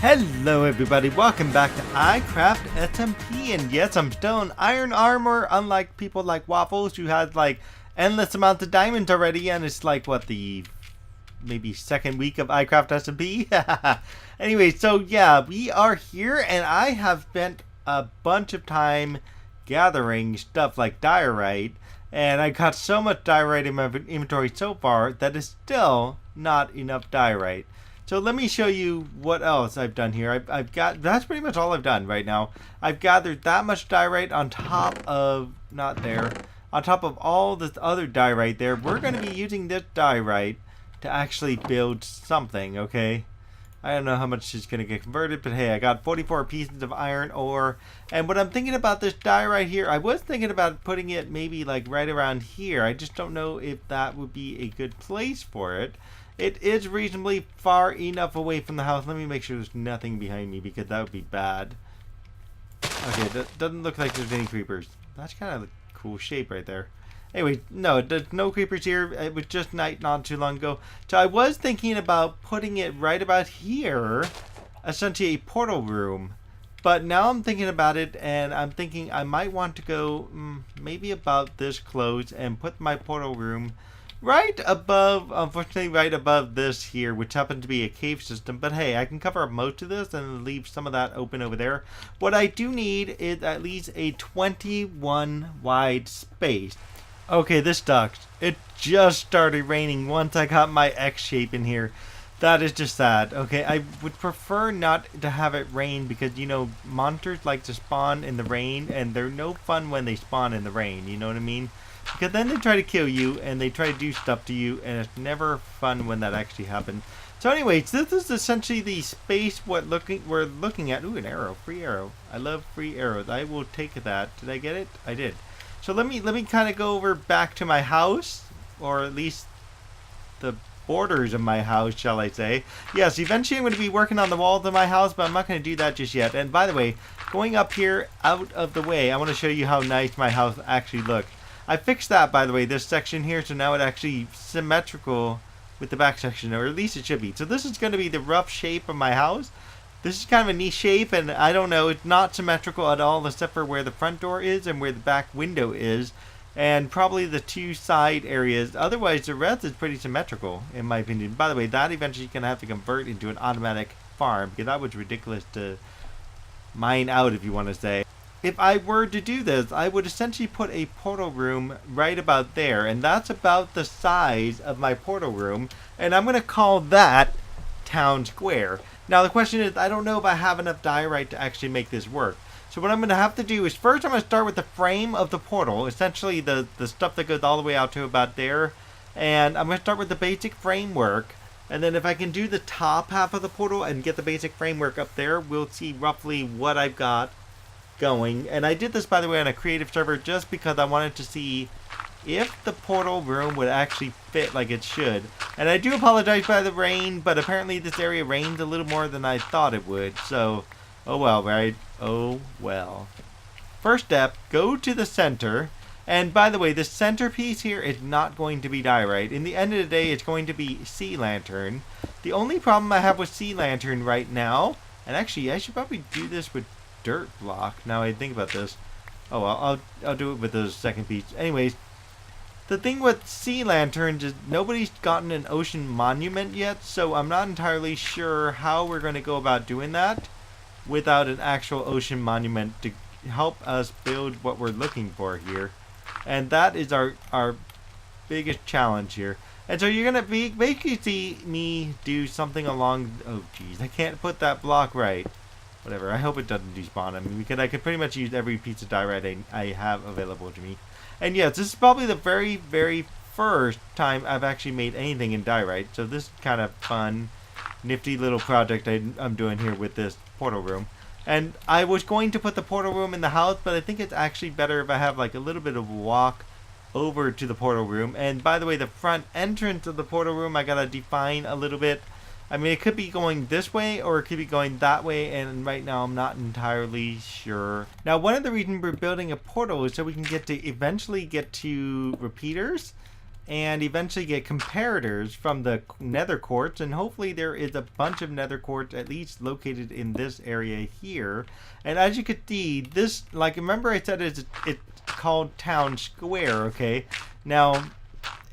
Hello everybody, welcome back to iCraft SMP, and yes, I'm still in iron armor, unlike people like Waffles who had like endless amounts of diamonds already, and it's like, what, the maybe second week of iCraft SMP? Anyway, so yeah, we are here, and I have spent a bunch of time gathering stuff like diorite, and I got so much diorite in my inventory so far that is still not enough diorite. So let me show you what else I've done here. I've got, that's pretty much all I've done right now. I've gathered that much diorite on top of, not there, on top of all this other diorite there. We're going to be using this diorite to actually build something, okay? I don't know how much is going to get converted, but hey, I got 44 pieces of iron ore. And what I'm thinking about this diorite here, I was thinking about putting it maybe like right around here. I just don't know if that would be a good place for it. It is reasonably far enough away from the house. Let me make sure there's nothing behind me because that would be bad. Okay, that doesn't look like there's any creepers. That's kind of a cool shape right there. Anyway, no, there's no creepers here. It was just night not too long ago. So I was thinking about putting it right about here, essentially a portal room. But now I'm thinking about it, and I'm thinking I might want to go maybe about this close and put my portal room right above, unfortunately right above this here, which happens to be a cave system. But hey, I can cover up most of this and leave some of that open over there. What I do need is at least a 21 wide space. Okay, this sucks. It just started raining once I got my X shape in here. That is just sad. Okay, I would prefer not to have it rain because, you know, monsters like to spawn in the rain, and they're no fun when they spawn in the rain, you know what I mean? Because then they try to kill you, and they try to do stuff to you, and it's never fun when that actually happens. So anyways, this is essentially the space we're looking at. Ooh, an arrow. Free arrow. I love free arrows. I will take that. Did I get it? I did. So let me kind of go over back to my house, or at least the borders of my house, shall I say. Yes, eventually I'm going to be working on the walls of my house, but I'm not going to do that just yet. And by the way, going up here out of the way, I want to show you how nice my house actually looks. I fixed that, by the way, this section here, so now it's actually symmetrical with the back section, or at least it should be. So this is going to be the rough shape of my house. This is kind of a niche shape, and I don't know, it's not symmetrical at all, except for where the front door is and where the back window is, and probably the two side areas. Otherwise, the rest is pretty symmetrical, in my opinion. By the way, that eventually is going to have to convert into an automatic farm, because that was ridiculous to mine out, if you want to say. If I were to do this, I would essentially put a portal room right about there, and that's about the size of my portal room, and I'm going to call that Town Square. Now the question is, I don't know if I have enough diorite to actually make this work. So what I'm going to have to do is, first I'm going to start with the frame of the portal, essentially the stuff that goes all the way out to about there, and I'm going to start with the basic framework, and then if I can do the top half of the portal and get the basic framework up there, we'll see roughly what I've got going. And I did this, by the way, on a creative server just because I wanted to see if the portal room would actually fit like it should. And I do apologize by the rain, but apparently this area rained a little more than I thought it would. So, oh well, right? Oh well. First step, go to the center. And by the way, the centerpiece here is not going to be diorite. In the end of the day, it's going to be sea lantern. The only problem I have with sea lantern right now, and actually I should probably do this with dirt block now I think about this. Oh well, I'll do it with the second piece. Anyways, the thing with sea lanterns is nobody's gotten an ocean monument yet, so I'm not entirely sure how we're going to go about doing that without an actual ocean monument to help us build what we're looking for here. And that is our biggest challenge here. And so you're going to basically see me do something along, oh geez, I can't put that block right. Whatever, I hope it doesn't despawn. I mean, because I could pretty much use every piece of diorite I have available to me. And yes, this is probably the very, very first time I've actually made anything in diorite. So this is kind of fun, nifty little project I'm doing here with this portal room. And I was going to put the portal room in the house, but I think it's actually better if I have like a little bit of a walk over to the portal room. And by the way, the front entrance of the portal room, I gotta define a little bit. I mean, it could be going this way or it could be going that way, and right now I'm not entirely sure. Now, one of the reasons we're building a portal is so we can eventually get to repeaters and eventually get comparators from the nether quartz, and hopefully there is a bunch of nether quartz at least located in this area here. And as you can see, this, like, remember I said it's called Town Square, okay? Now,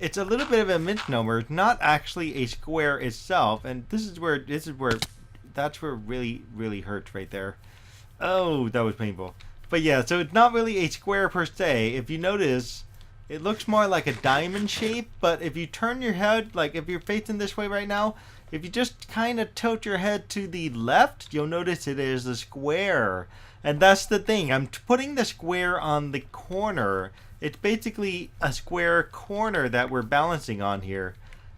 it's a little bit of a misnomer. It's not actually a square itself, and that's where it really hurts right there. Oh, that was painful. But yeah, so it's not really a square per se. If you notice, it looks more like a diamond shape, but if you turn your head, like if you're facing this way right now, if you just kind of tilt your head to the left, you'll notice it is a square. And that's the thing. I'm putting the square on the corner. It's basically a square corner that we're balancing on here.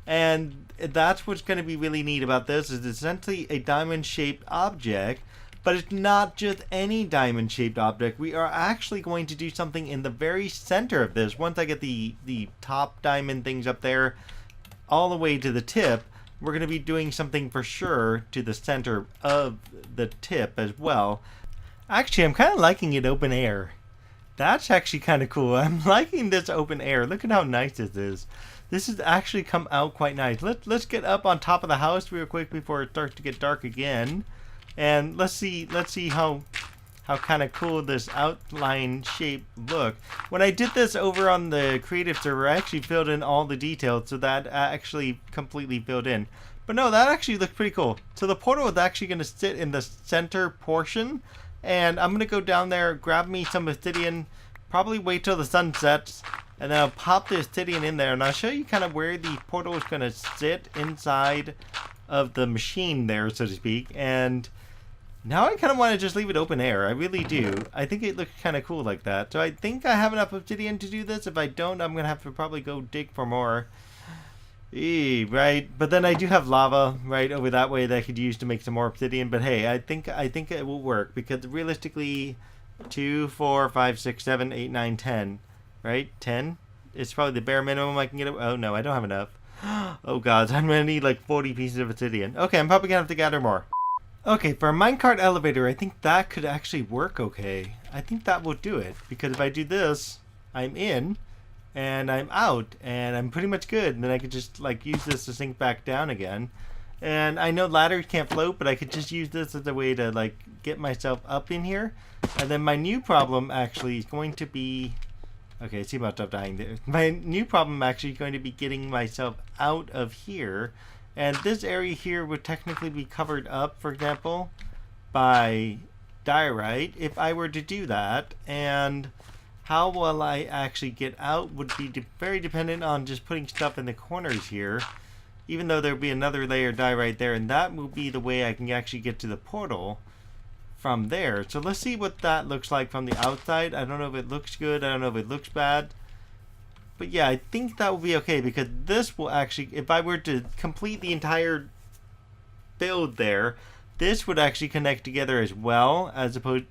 And that's what's going to be really neat about this, is essentially a diamond-shaped object. But it's not just any diamond-shaped object. We are actually going to do something in the very center of this. Once I get the top diamond things up there all the way to the tip, we're going to be doing something for sure to the center of the tip as well. Actually, I'm kind of liking it open air. That's actually kind of cool. I'm liking this open air. Look at how nice this is. This has actually come out quite nice. Let's get up on top of the house real quick before it starts to get dark again. And let's see how kind of cool this outline shape look. When I did this over on the creative server, I actually filled in all the details, so that actually completely filled in. But no, that actually looks pretty cool. So the portal is actually going to sit in the center portion, and I'm going to go down there, grab me some obsidian, probably wait till the sun sets, and then I'll pop the obsidian in there, and I'll show you kind of where the portal is going to sit inside of the machine there, so to speak. And now I kind of want to just leave it open air. I really do. I think it looks kind of cool like that. So I think I have enough obsidian to do this. If I don't, I'm going to have to probably go dig for more. Right? But then I do have lava right over that way that I could use to make some more obsidian. But hey, I think it will work, because realistically, 2, 4, 5, 6, 7, 8, 9, 10. Right? 10? It's probably the bare minimum I can get. Oh no, I don't have enough. Oh god, I'm going to need like 40 pieces of obsidian. Okay, I'm probably going to have to gather more. Okay, for a minecart elevator, I think that could actually work okay. I think that will do it, because if I do this, I'm in, and I'm out, and I'm pretty much good, and then I could just like use this to sink back down again. And I know ladders can't float, but I could just use this as a way to like get myself up in here. And then my new problem actually is going to be... Okay, see about stop dying there. My new problem actually is going to be getting myself out of here. And this area here would technically be covered up, for example, by diorite if I were to do that. And how will I actually get out would be very dependent on just putting stuff in the corners here. Even though there would be another layer of diorite there, and that will be the way I can actually get to the portal from there. So let's see what that looks like from the outside. I don't know if it looks good. I don't know if it looks bad. But yeah, I think that will be okay, because this will actually, if I were to complete the entire build there, this would actually connect together as well, as opposed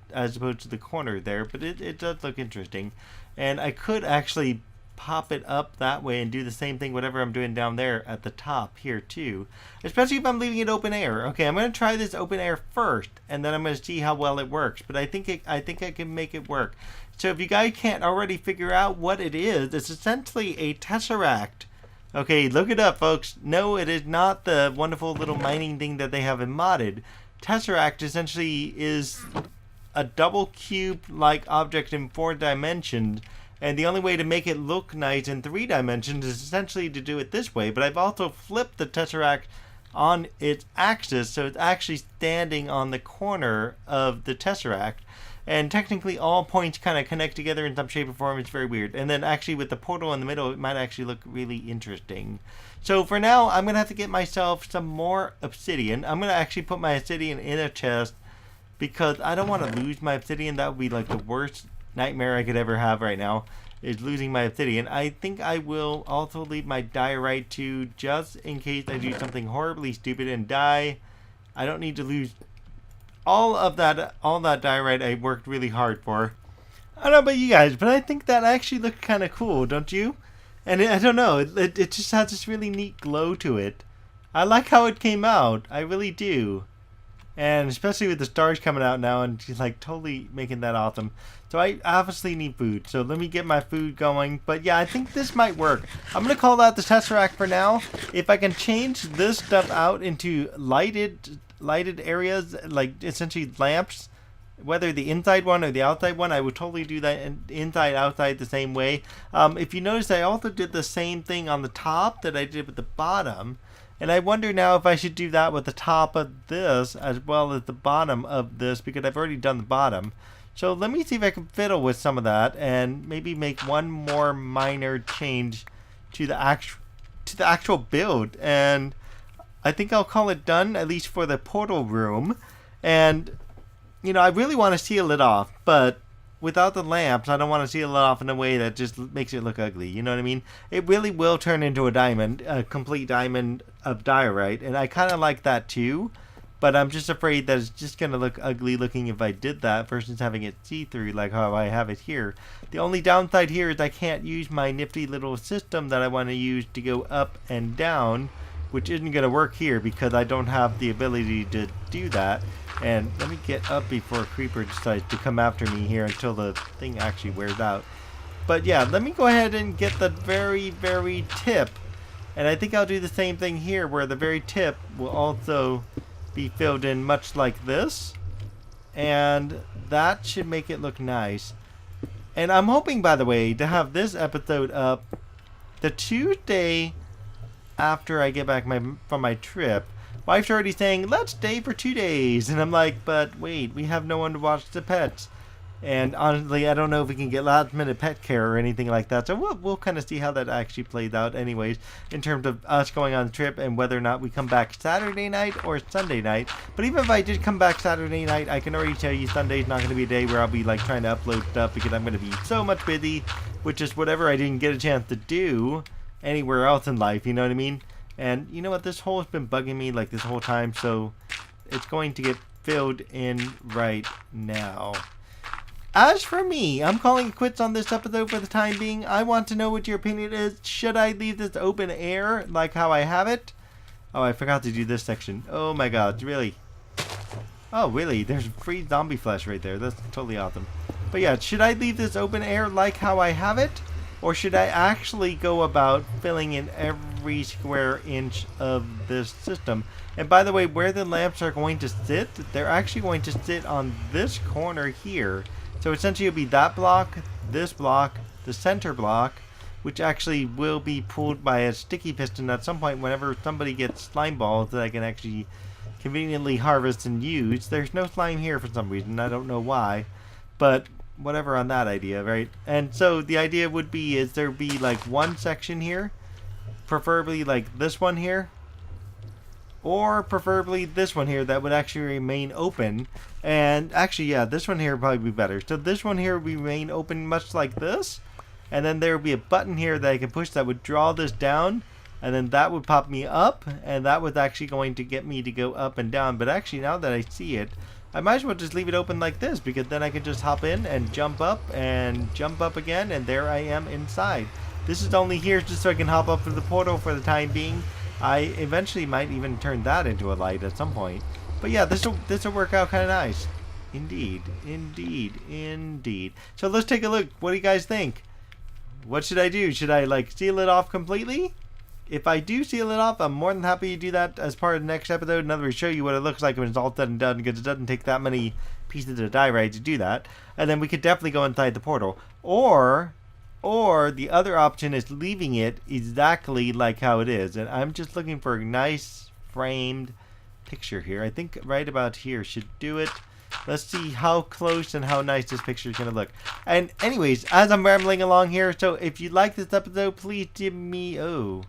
to the corner there. But it does look interesting. And I could actually pop it up that way and do the same thing, whatever I'm doing down there at the top here too. Especially if I'm leaving it open air. Okay, I'm going to try this open air first, and then I'm going to see how well it works. But I think I can make it work. So if you guys can't already figure out what it is, it's essentially a Tesseract. Okay, look it up, folks. No, it is not the wonderful little mining thing that they have in modded. Tesseract essentially is a double cube-like object in 4 dimensions. And the only way to make it look nice in 3 dimensions is essentially to do it this way. But I've also flipped the Tesseract on its axis, so it's actually standing on the corner of the Tesseract. And technically all points kind of connect together in some shape or form. It's very weird. And then actually with the portal in the middle, it might actually look really interesting. So for now, I'm going to have to get myself some more obsidian. I'm going to actually put my obsidian in a chest, because I don't want to lose my obsidian. That would be like the worst nightmare I could ever have right now, is losing my obsidian. I think I will also leave my diorite too, just in case I do something horribly stupid and die. I don't need to lose all that diorite I worked really hard for. I don't know about you guys, but I think that actually looked kind of cool, don't you? And I don't know, it just has this really neat glow to it. I like how it came out, I really do. And especially with the stars coming out now, and she's like totally making that awesome. So I obviously need food. So let me get my food going. But yeah, I think this might work. I'm going to call that the Tesseract for now. If I can change this stuff out into lighted areas, like essentially lamps, whether the inside one or the outside one, I would totally do that inside, outside the same way. If you notice, I also did the same thing on the top that I did with the bottom. And I wonder now if I should do that with the top of this as well as the bottom of this, because I've already done the bottom. So let me see if I can fiddle with some of that and maybe make one more minor change to the actual build. And I think I'll call it done, at least for the portal room. And you know, I really want to seal it off, but without the lamps, I don't want to seal it off in a way that just makes it look ugly. You know what I mean? It really will turn into a diamond, a complete diamond of diorite, and I kind of like that too, but I'm just afraid that it's just going to look ugly looking if I did that versus having it see-through like how I have it here. The only downside here is I can't use my nifty little system that I want to use to go up and down, which isn't going to work here because I don't have the ability to do that. And let me get up before a creeper decides to come after me here until the thing actually wears out. But yeah, let me go ahead and get the very, very tip. And I think I'll do the same thing here where the very tip will also be filled in much like this. And that should make it look nice. And I'm hoping, by the way, to have this episode up the Tuesday after I get back from my trip. Wife's already saying, let's stay for 2 days. And I'm like, but wait, we have no one to watch the pets. And honestly, I don't know if we can get last minute pet care or anything like that. So we'll kind of see how that actually plays out anyways, in terms of us going on the trip and whether or not we come back Saturday night or Sunday night. But even if I did come back Saturday night, I can already tell you Sunday's not going to be a day where I'll be like trying to upload stuff because I'm going to be so much busy, which is whatever I didn't get a chance to do anywhere else in life, you know what I mean? And you know what, this hole has been bugging me like this whole time, so it's going to get filled in right now. As for me, I'm calling it quits on this episode for the time being. I want to know what your opinion is. Should I leave this open air like how I have it? Oh, I forgot to do this section. Oh my god, really? Oh, really? There's free zombie flesh right there. That's totally awesome. But yeah, should I leave this open air like how I have it? Or should I actually go about filling in every square inch of this system? And by the way, where the lamps are going to sit, they're actually going to sit on this corner here. So essentially it'll be that block, this block, the center block, which actually will be pulled by a sticky piston at some point whenever somebody gets slime balls that I can actually conveniently harvest and use. There's no slime here for some reason, I don't know why, but whatever on that idea, right? And so the idea would be is there be like one section here, preferably like this one here, or preferably this one here that would actually remain open. And actually, yeah, this one here would probably be better. So this one here would remain open much like this, and then there would be a button here that I can push that would draw this down, and then that would pop me up, and that was actually going to get me to go up and down. But actually, now that I see it, I might as well just leave it open like this, because then I can just hop in and jump up again, and there I am inside. This is only here just so I can hop up through the portal for the time being. I eventually might even turn that into a light at some point. But yeah, this'll work out kind of nice. Indeed, indeed, indeed. So let's take a look. What do you guys think? What should I do? Should I like seal it off completely? If I do seal it off, I'm more than happy to do that as part of the next episode. In other words, show you what it looks like when it's all said and done, because it doesn't take that many pieces of diorite to do that. And then we could definitely go inside the portal. Or the other option is leaving it exactly like how it is. And I'm just looking for a nice framed picture here. I think right about here should do it. Let's see how close and how nice this picture is going to look. And anyways, as I'm rambling along here, so if you like this episode, please give me... Oh,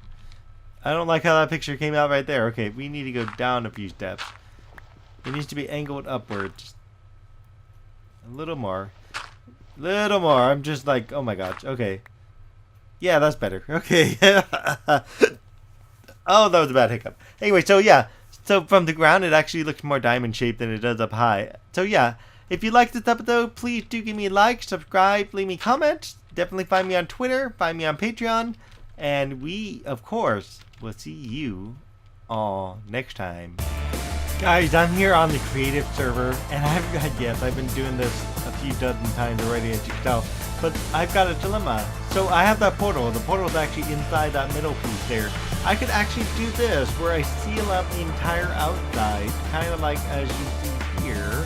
I don't like how that picture came out right there. Okay, we need to go down a few steps. It needs to be angled upwards. A little more. Little more. I'm just like, oh my gosh. Okay. Yeah, that's better. Okay. Oh, that was a bad hiccup. Anyway, so yeah. So from the ground, it actually looks more diamond shaped than it does up high. So yeah, if you like this episode, please do give me a like, subscribe, leave me comments. Definitely find me on Twitter, find me on Patreon. And we, of course, will see you all next time. Guys, I'm here on the creative server, and I've been doing this a few dozen times already, as you can tell, but I've got a dilemma. So I have that portal. The portal is actually inside that middle piece there. I could actually do this, where I seal up the entire outside, kind of like as you see here.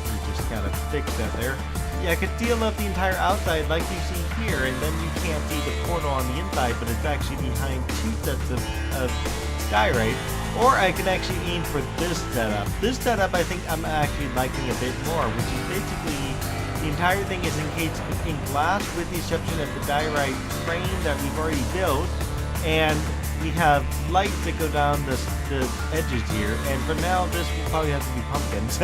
We just gotta fix that there. Yeah, I could seal up the entire outside like you see here, and then you can't see the portal on the inside, but it's actually behind two sets of skyrite. Or I can actually aim for this setup. This setup I think I'm actually liking a bit more, which is basically the entire thing is encased in glass with the exception of the diorite frame that we've already built, and we have lights that go down the edges here, and for now this will probably have to be pumpkins.